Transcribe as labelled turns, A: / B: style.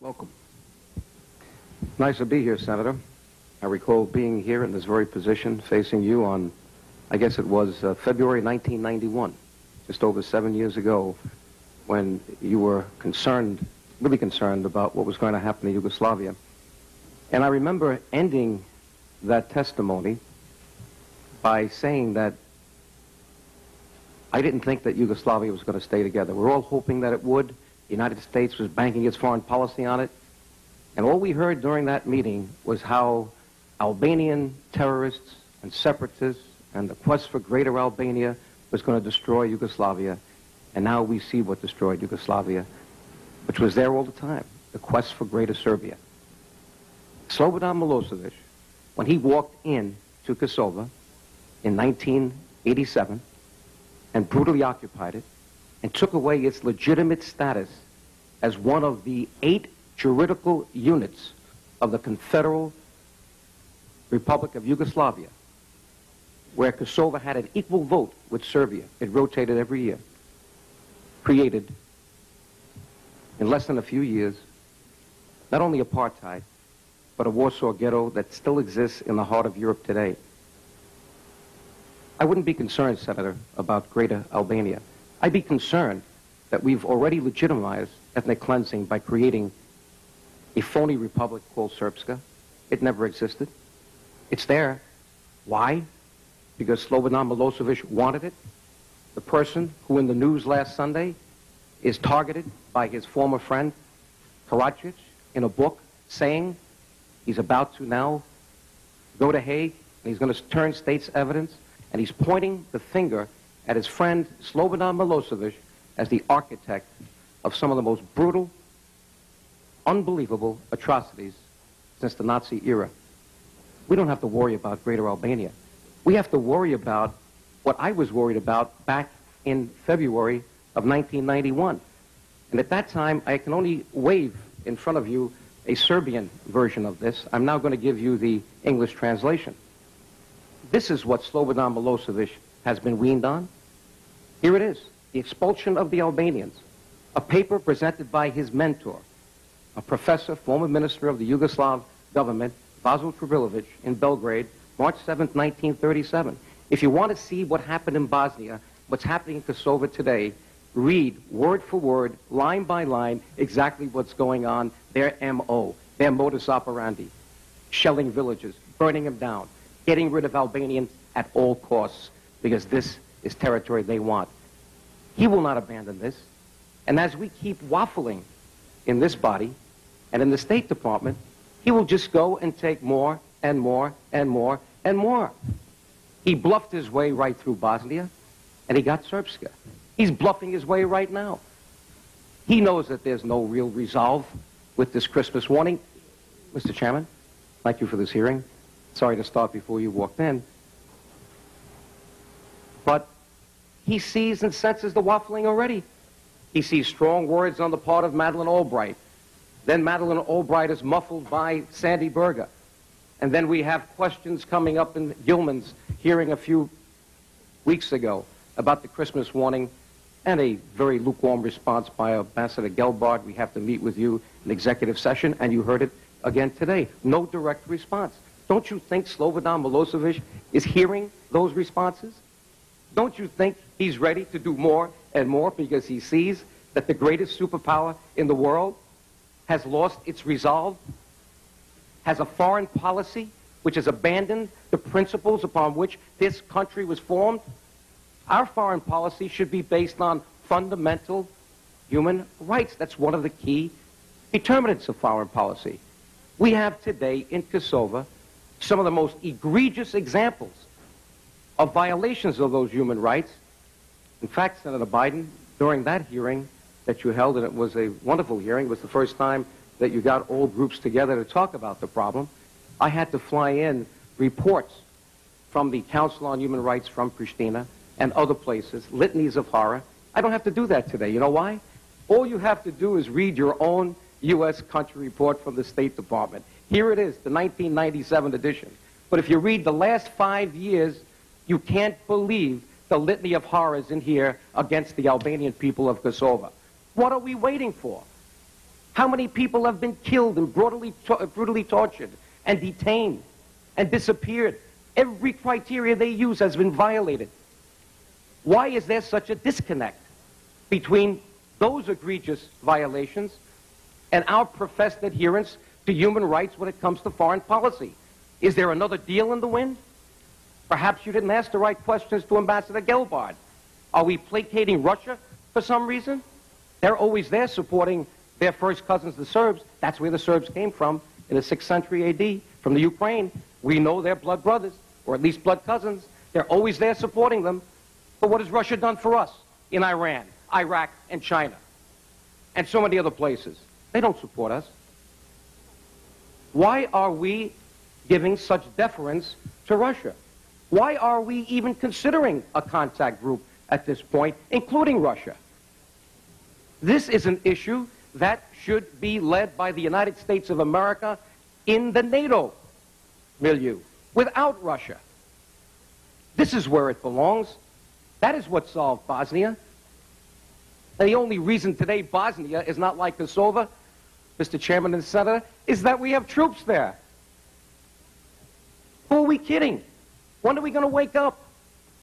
A: Welcome. Nice to be here, Senator. I recall being here in this very position, facing you on, I guess it was February 1991, just over 7 years ago, when you were concerned, really concerned about what was going to happen in Yugoslavia. And I remember ending that testimony by saying that I didn't think that Yugoslavia was going to stay together. We're all hoping that it would. The United States was banking its foreign policy on it. And all we heard during that meeting was how Albanian terrorists and separatists and the quest for greater Albania was going to destroy Yugoslavia. And now we see what destroyed Yugoslavia, which was there all the time, the quest for greater Serbia. Slobodan Milosevic, when he walked in to Kosovo in 1987 and brutally occupied it and took away its legitimate status as one of the 8 juridical units of the Confederal Republic of Yugoslavia, where Kosovo had an equal vote with Serbia. It rotated every year. Created, in less than a few years, not only apartheid, but a Warsaw Ghetto that still exists in the heart of Europe today. I wouldn't be concerned, Senator, about greater Albania. I'd be concerned that we've already legitimized ethnic cleansing by creating a phony republic called Srpska. It never existed. It's there. Why? Because Slobodan Milosevic wanted it. The person who in the news last Sunday is targeted by his former friend, Karadzic, in a book saying he's about to now go to Hague and he's going to turn state's evidence, and he's pointing the finger at his friend Slobodan Milosevic as the architect of some of the most brutal, unbelievable atrocities since the Nazi era. We don't have to worry about greater Albania. We have to worry about what I was worried about back in February of 1991. And at that time, I can only wave in front of you a Serbian version of this. I'm now going to give you the English translation. This is what Slobodan Milosevic has been weaned on. Here it is, The Expulsion of the Albanians, a paper presented by his mentor, a professor, former minister of the Yugoslav government, Vasil Tribilovic, in Belgrade, March 7, 1937. If you want to see what happened in Bosnia, what's happening in Kosovo today, read word for word, line by line, exactly what's going on, their MO, their modus operandi, shelling villages, burning them down, getting rid of Albanians at all costs, because this is territory they want. He will not abandon this. And as we keep waffling in this body and in the State Department, he will just go and take more and more and more and more. He bluffed his way right through Bosnia, and he got Srpska. He's bluffing his way right now. He knows that there's no real resolve with this Christmas warning. Mr. Chairman, thank you for this hearing. Sorry to start before you walked in. But he sees and senses the waffling already. He sees strong words on the part of Madeleine Albright. Then Madeleine Albright is muffled by Sandy Berger. And then we have questions coming up in Gilman's hearing a few weeks ago about the Christmas warning, and a very lukewarm response by Ambassador Gelbard. We have to meet with you in executive session, and you heard it again today. No direct response. Don't you think Slobodan Milosevic is hearing those responses? Don't you think he's ready to do more and more because he sees that the greatest superpower in the world has lost its resolve, has a foreign policy which has abandoned the principles upon which this country was formed? Our foreign policy should be based on fundamental human rights. That's one of the key determinants of foreign policy. We have today in Kosovo some of the most egregious examples of violations of those human rights. In fact, Senator Biden, during that hearing that you held, and it was a wonderful hearing, it was the first time that you got all groups together to talk about the problem, I had to fly in reports from the Council on Human Rights from Pristina and other places, litanies of horror. I don't have to do that today. You know why? All you have to do is read your own U.S. country report from the State Department. Here it is, the 1997 edition. But if you read the last 5 years, you can't believe the litany of horrors in here against the Albanian people of Kosovo. What are we waiting for? How many people have been killed and brutally tortured and detained and disappeared? Every criteria they use has been violated. Why is there such a disconnect between those egregious violations and our professed adherence to human rights when it comes to foreign policy? Is there another deal in the wind? Perhaps you didn't ask the right questions to Ambassador Gelbard. Are we placating Russia for some reason? They're always there supporting their first cousins, the Serbs. That's where the Serbs came from in the 6th century AD, from the Ukraine. We know they're blood brothers, or at least blood cousins. They're always there supporting them. But what has Russia done for us in Iran, Iraq, and China, and so many other places? They don't support us. Why are we giving such deference to Russia? Why are we even considering a contact group at this point, including Russia? This is an issue that should be led by the United States of America in the NATO milieu, without Russia. This is where it belongs. That is what solved Bosnia. And the only reason today Bosnia is not like Kosovo, Mr. Chairman and Senator, is that we have troops there. Who are we kidding? When are we going to wake up?